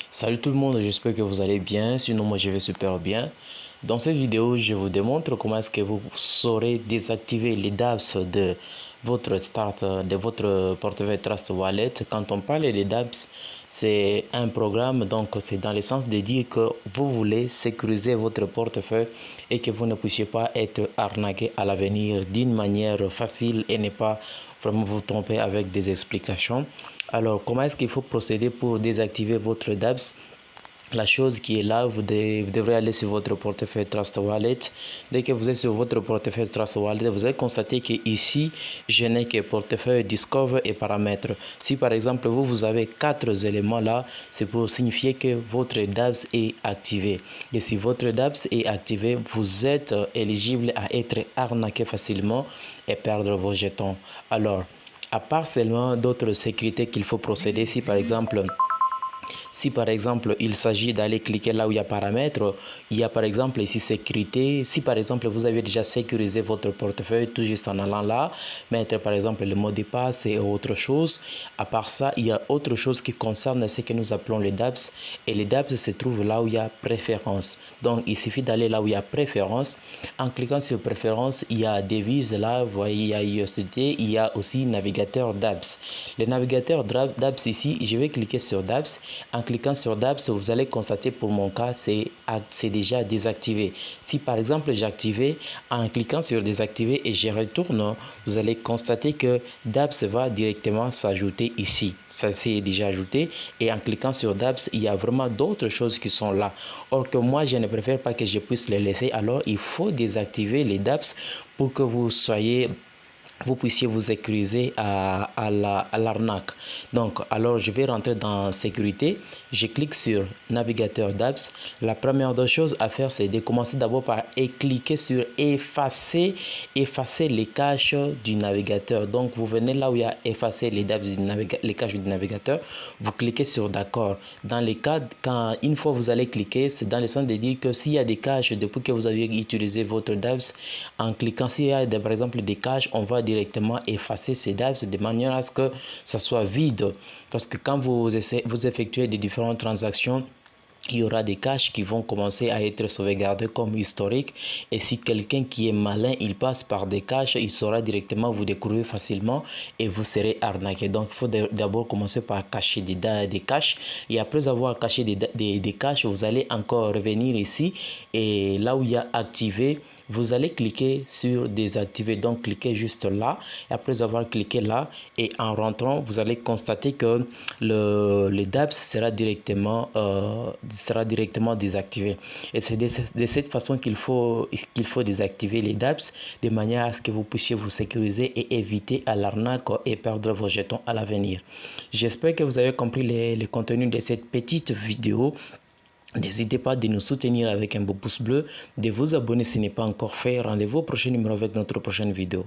Salut tout le monde, j'espère que vous allez bien, sinon moi je vais super bien. Dans cette vidéo, je vous démontre comment est-ce que vous saurez désactiver les dApps de votre start, de votre portefeuille Trust Wallet. Quand on parle des dApps, c'est un programme, donc c'est dans le sens de dire que vous voulez sécuriser votre portefeuille et que vous ne puissiez pas être arnaqué à l'avenir d'une manière facile et ne pas vraiment vous tromper avec des explications. Alors, comment est-ce qu'il faut procéder pour désactiver votre dApps? La chose qui est là, vous devrez aller sur votre portefeuille Trust Wallet. Dès que vous êtes sur votre portefeuille Trust Wallet, vous allez constater que ici, je n'ai que portefeuille Discover et paramètres. Si par exemple, vous avez 4 éléments là, c'est pour signifier que votre dApps est activé. Et si votre dApps est activé, vous êtes éligible à être arnaqué facilement et perdre vos jetons. Alors, à part seulement d'autres sécurités qu'il faut procéder, si par exemple il s'agit d'aller cliquer là où il y a paramètres, il y a par exemple ici sécurité. Si par exemple vous avez déjà sécurisé votre portefeuille tout juste en allant là, mettre par exemple le mot de passe et autre chose. À part ça, il y a autre chose qui concerne ce que nous appelons les dApps. Et les dApps se trouvent là où il y a préférence. Donc il suffit d'aller là où il y a préférence. En cliquant sur préférence, il y a devise là, vous voyez, il y a USDT, il y a aussi navigateur dApps. Le navigateur dApps ici, je vais cliquer sur dApps. En cliquant sur dApps, vous allez constater pour mon cas, c'est déjà désactivé. Si par exemple j'ai activé, en cliquant sur désactiver et je retourne, vous allez constater que dApps va directement s'ajouter ici. Ça c'est déjà ajouté et en cliquant sur dApps, il y a vraiment d'autres choses qui sont là. Or que moi, je ne préfère pas que je puisse les laisser. Alors, il faut désactiver les dApps pour que vous puissiez vous sécuriser à l'arnaque. Donc, alors je vais rentrer dans sécurité. Je clique sur navigateur dApps. La première des choses à faire, c'est de commencer d'abord par cliquer sur effacer les caches du navigateur. Donc, vous venez là où il y a effacer les dApps les caches du navigateur. Vous cliquez sur d'accord. Dans les cas, une fois vous allez cliquer, c'est dans le sens de dire que s'il y a des caches depuis que vous avez utilisé votre dApps, en cliquant, s'il y a par exemple des caches, on va directement effacer ces dApps de manière à ce que ça soit vide. Parce que quand vous effectuez des différentes transactions, il y aura des caches qui vont commencer à être sauvegardées comme historique. Et si quelqu'un qui est malin, il passe par des caches, il saura directement vous découvrir facilement et vous serez arnaqué. Donc, il faut d'abord commencer par cacher des caches. Et après avoir caché des caches, vous allez encore revenir ici. Et là où il y a activé, vous allez cliquer sur désactiver, donc cliquez juste là. Et après avoir cliqué là et en rentrant, vous allez constater que le dApps sera directement désactivé. Et c'est de cette façon qu'il faut désactiver les dApps de manière à ce que vous puissiez vous sécuriser et éviter à l'arnaque et perdre vos jetons à l'avenir. J'espère que vous avez compris les contenus de cette petite vidéo. N'hésitez pas de nous soutenir avec un beau pouce bleu, de vous abonner si ce n'est pas encore fait. Rendez-vous au prochain numéro avec notre prochaine vidéo.